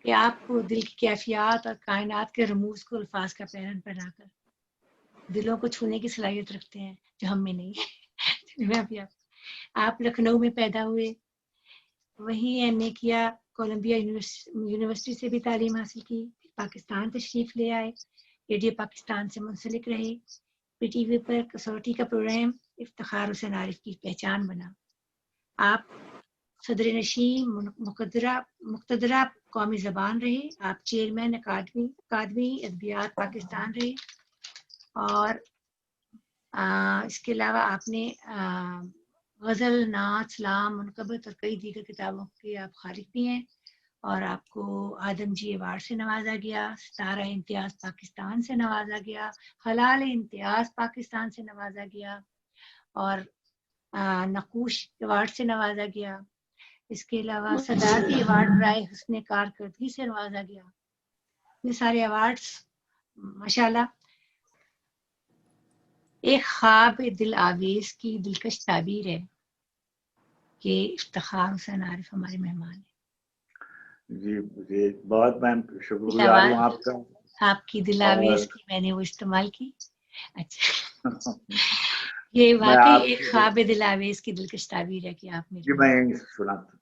کہ آپ کو دل کی کیفیات اور کائنات کے رموز کو الفاظ کا پیرن پہنا کر دلوں کو چھونے کی صلاحیت رکھتے ہیں جو ہم میں نہیں ہے. میں ابھی آپ لکھنؤ میں پیدا ہوئے، وہیں ایم اے کیا، کولمبیا یونیورسٹی سے بھی تعلیم حاصل کی، پاکستان تشریف لے آئے، ریڈیو پاکستان سے منسلک رہے، پی ٹی وی پر کسوٹی کا پروگرام افتخار حسین عارف کی پہچان بنا. آپ صدر نشین مقتدرہ قومی زبان رہے، آپ چیئرمین اکادمی ادبیات پاکستان رہے، اور اس کے علاوہ آپ نے غزل، نعت، سلام، منقبت اور کئی دیگر کتابوں کے آپ خارج بھی ہیں، اور آپ کو آدم جی ایوارڈ سے نوازا گیا، ستارہ امتیاز پاکستان سے نوازا گیا، خلال امتیاز پاکستان سے نوازا گیا، اور نقوش ایوارڈ سے نوازا گیا. اس کے علاوہ صدارتی ایوارڈ برائے حسن کارکردگی سے نوازا گیا. یہ سارے ایوارڈز ماشاءاللہ ایک خواب دل آویز کی دلکش تعبیر ہے کہ افتخار حسین عارف ہمارے مہمان ہیں. جی مجھے بہت میں شکر گزار ہوں آپ کا. آپ کی دل آویز کی میں نے وہ استعمال کی. اچھا یہ واقعی ایک خواب دل آویز کی دلکش تعبیر ہے کہ آپ جی میں یہیں سے سنا تھا.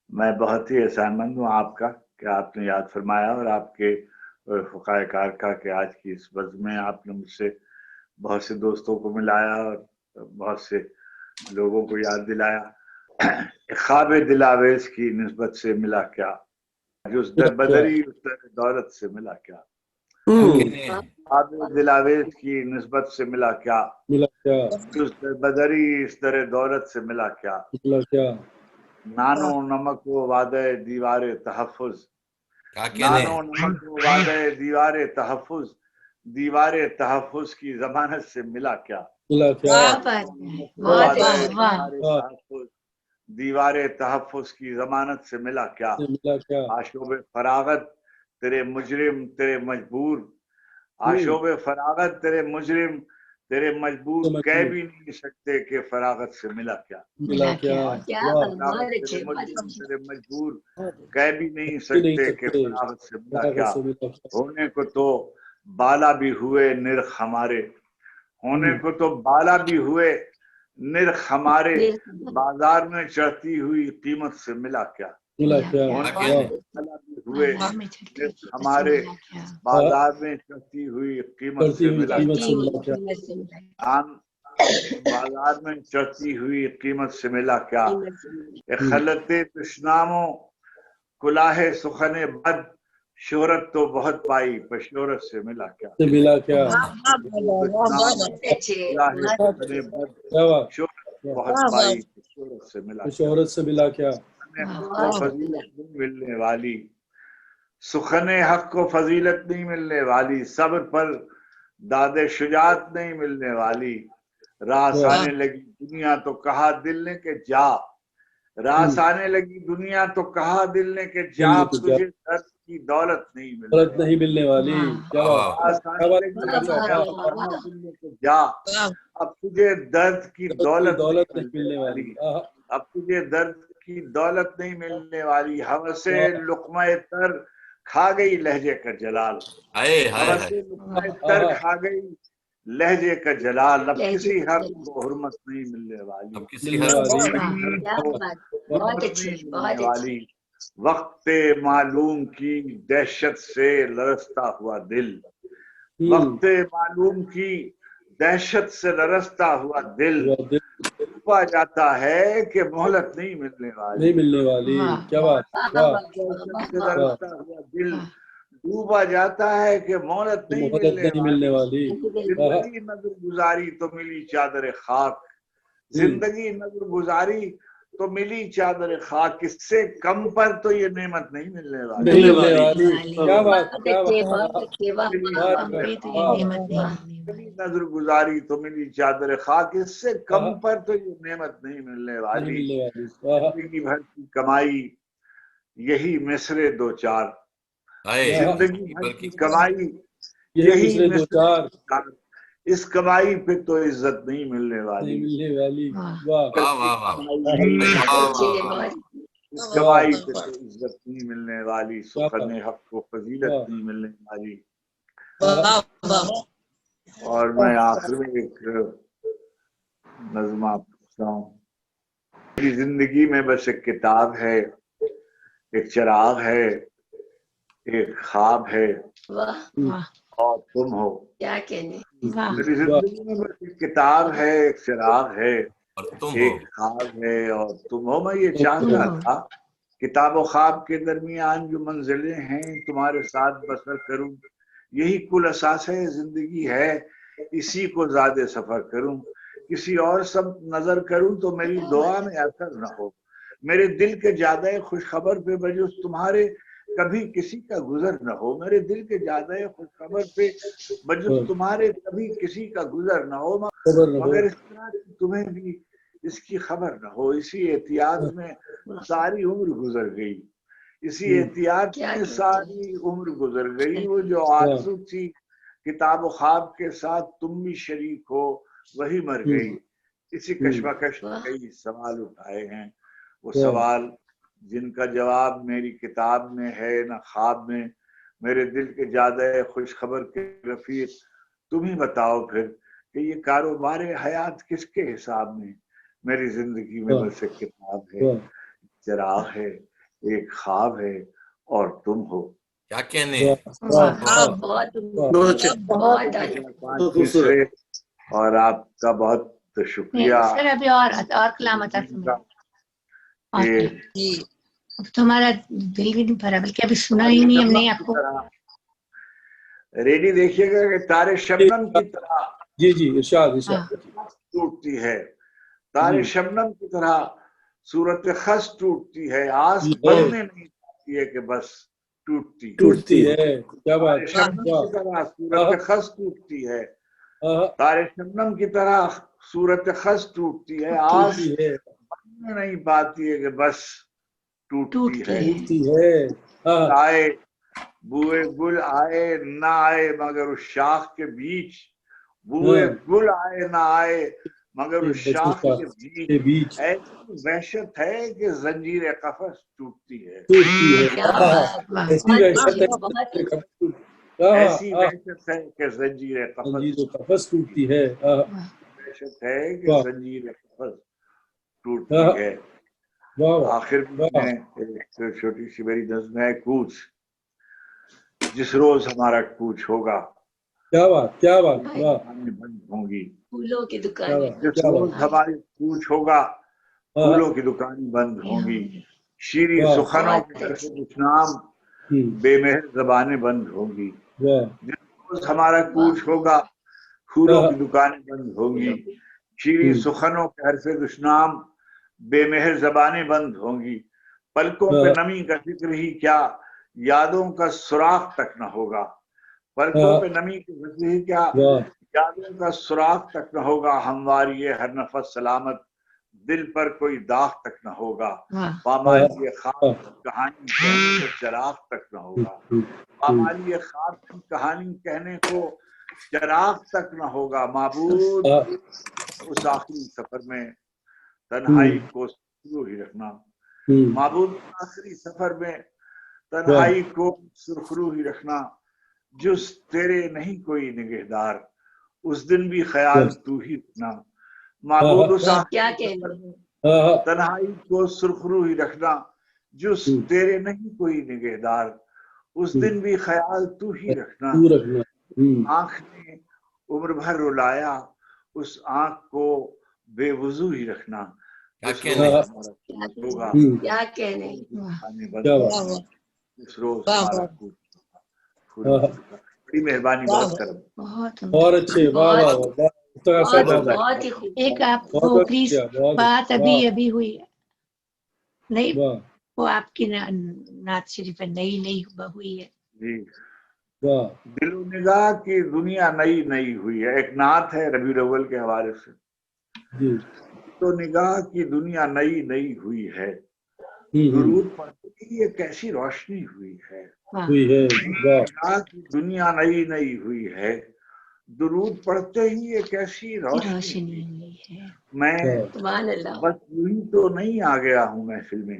میں بہت ہی احسان مند ہوں آپ کا کہ آپ نے یاد فرمایا، اور آپ کے فقائے کار کا کہ آج کی اس بزم میں آپ نے مجھ سے بہت سے دوستوں کو ملایا اور بہت سے لوگوں کو یاد دلایا. خواب دل آویز کی نسبت سے ملا کیا، جو اس در بدری اس در دولت سے ملا کیا. خواب دل آویز کی نسبت سے ملا کیا، جو اس در بدری اس در دولت سے ملا کیا. نان و نمک و وعدہ دیوار تحفظ، نان و نمک و وعدہ دیوار تحفظ، دیوار تحفظ کی ضمانت سے ملا کیا. دیوار تحفظ کی ضمانت سے ملا کیا. آشوب فراغت تیرے مجرم تیرے مجبور، آشوب فراغت تیرے مجرم تیرے مجبور کہہ بھی نہیں سکتے کہ فراغت سے ملا کیا. تیرے مجبور کہہ بھی نہیں سکتے کہ فراغت سے ملا کیا. ہونے کو تو بالا بھی ہوئے نرخ ہمارے، ہونے کو تو بالا بھی ہوئے نرخ ہمارے، بازار میں چڑھتی ہوئی قیمت سے ملا کیا. ہوئے ہمارے بازار میں چڑھتی ہوئی قیمت سے ملا کیا. بازار میں چڑھتی ہوئی قیمت سے ملا کیا. خلط تشناموں کلاہ سخن بد، شہرت تو بہت پائی پر شہرت سے ملا کیا. بہت پائی شہرت سے ملا کیا. فضیلت نہیں ملنے والی، سخن حق کو فضیلت نہیں ملنے والی، صبر پر داد شجاعت نہیں ملنے والی. راس آنے لگی دنیا تو کہا دل نے کہ جا، راس آنے لگی دنیا تو کہا دل نے کہ جا، تجھے درد کی دولت نہیں ملنے والی. راس آنے لگی دنیا تو کہا دل نے کہ جا، اب تجھے درد کی دولت نہیں ملنے والی، اب تجھے درد کی دولت نہیں ملنے والی. ہوس لقمہ تر کھا گئی لہجے کا جلال، ہوس لقمہ تر کھا گئی لہجے کا جلال. اب کسی حرف کو حرمت نہیں ملنے والی. وقت معلوم کی دہشت سے لرزتا ہوا دل، وقت معلوم کی دہشت سے لرزتا ہوا دل، ڈوبا جاتا ہے کہ مہلت نہیں ملنے والی. کیا بات. دل ڈوبا جاتا ہے کہ مہلت نہیں ملنے والی. زندگی نظر گزاری تو ملی چادر خاک، زندگی نظر گزاری تو ملی چادر خاک، اس سے کم پر تو یہ نعمت نہیں ملنے والی. کیا بات. نظر گزاری تو ملی چادر خاک، اس سے کم پر تو یہ نعمت نہیں ملنے والی. زندگی بھر کی کمائی یہی مصرے دو چار، زندگی بھر کی کمائی یہی مصرے، اس کمائی پہ تو عزت نہیں ملنے والی. اس کمائی سے تو عزت نہیں ملنے والی، سخن حق کو فضیلت نہیں ملنے والی۔ اور میں آخر میں ایک نظمہ پوچھتا ہوں، میری زندگی میں بس ایک کتاب ہے، ایک چراغ ہے، ایک خواب ہے اور تم ہو۔ کیا کہنے، میری زندگی میں بس ایک کتاب ہے، ایک چراغ ہے، ایک خواب ہے اور تم ہو۔ میں یہ چاہتا تھا کتاب و خواب کے درمیان جو منزلیں ہیں تمہارے ساتھ بسر کروں، یہی کل اساس ہے زندگی ہے، اسی کو زیادہ سفر کروں۔ کسی اور سب نظر کروں تو میری دعا میں اثر نہ ہو، میرے دل کے زیادہ خوشخبر پہ بجز تمہارے کبھی کسی کا گزر نہ ہو، میرے دل کے زیادہ خوشخبر پہ بجز تمہارے کبھی کسی کا گزر نہ ہو، مگر اس طرح تمہیں بھی اس کی خبر نہ ہو۔ اسی احتیاط میں ساری عمر گزر گئی، اسی احتیاط میں ساری عمر گزر گئی۔ وہ جو آرزو تھی کتاب و خواب کے ساتھ تم بھی شریک ہو، وہی مر گئی۔ اسی کشمکش میں کئی سوال اٹھائے ہیں، وہ سوال جن کا جواب میری کتاب میں ہے نہ خواب میں۔ میرے دل کے زیادہ خوش خبر کے رفیق تم ہی بتاؤ پھر کہ یہ کاروبار حیات کس کے حساب میں۔ میری زندگی میں بس ایک کتاب ہے، چراغ ہے، ایک خواب ہے اور تم ہو۔ کیا کہنے، اور آپ کا بہت شکریہ۔ سر ابھی اور کلام تمہارا دل بھی نہیں بھرا، بلکہ ابھی سنا ہی نہیں ہم نے آپ کو۔ ریڈی دیکھیے گا کہ تارے شبنم کی طرح جی جی ارشاد ٹوٹتی ہے، تارے شبنم کی طرح صورت خس ٹوٹتی ہے، آس بننے نہیں پاتی ہے کہ بس ٹوٹتی ہے۔ کیا بات، شبنم کی طرح صورت خس ٹوٹتی ہے، تارے شبنم کی طرح صورت خس ٹوٹتی ہے، آس بننے نہیں پاتی ہے کہ بس ٹوٹتی ہے۔ آئے بوئے گل آئے نہ آئے مگر اس شاخ کے بیچ، بوئے گل آئے نہ آئے مگر اس شاخ کے بیچ، ایسی وحشت ہے کہ زنجیر قفس ٹوٹتی ہے۔ ایسی وحشت ہے کہ زنجیر قفس ٹوٹتی ہے، وحشت ہے کہ زنجیر قفس ٹوٹتی ہے۔ آخر میں ایک چھوٹی سی میری نظم ہے، کوچ۔ جس روز ہمارا کوچ ہوگا، کیا بات کیا بات، بند ہوں گی پھولوں کی دکانیں، جس روز ہماری کوچ ہوگا پھولوں کی دکانیں بند ہوں گی، شیریں سخنوں کے حرف دشنام بے مہر زبانیں بند ہوں گی۔ جس روز ہمارا کوچ ہوگا پھولوں کی دکانیں بند ہوں گی، شیریں سخنوں کے حرف دشنام بے مہر زبانیں بند ہوں گی۔ پلکوں پہ نمی کا ذکر ہی کیا، یادوں کا سراغ تک نہ ہوگا، پلکوں پہ نمی کی ذکر ہی کیا، یادوں کا سراغ تک نہ ہوگا۔ ہمواری ہر نفس سلامت، دل پر کوئی داغ تک نہ ہوگا۔ پامالی خواب کہانی کہنے کو چراغ تک نہ ہوگا، پامالی خواب کی کہانی کہنے کو چراغ تک نہ ہوگا۔ معبود اس آخری سفر میں تنہائی کو سرخرو ہی رکھنا، معبود آخری سفر میں تنہائی کو سرخرو ہی رکھنا۔ جس تیرے نہیں کوئی نگہدار، اس دن بھی خیال تو ہی رکھنا۔ معبود اس آخری سفر میں تنہائی کو سرخرو ہی رکھنا، جس تیرے نہیں کوئی نگہدار، اس دن بھی خیال تو ہی رکھنا۔ آنکھ نے عمر بھر رلایا، اس آنکھ کو بے وضو ہی رکھنا۔ اس روز ہمارا بڑی مہربانی، بہت کرم، بہت اچھے، ایک آپ کو پلیز بات ابھی ہوئی نہیں، وہ آپ کی نعت شریف نئی ہوئی ہے جی۔ دل و نگاہ کی دنیا نئی نئی ہوئی ہے، ایک نعت ہے ربیع الاول کے حوالے سے۔ دل و نگاہ کی دنیا نئی نئی ہوئی ہے، درود پڑھتے ہی یہ کیسی روشنی ہوئی ہے۔ نگاہ کی دنیا نئی نئی ہوئی ہے، درود پڑھتے ہی یہ کیسی روشنی ہوئی ہے۔ میں بس یوں ہی تو نہیں آ گیا ہوں محفل میں،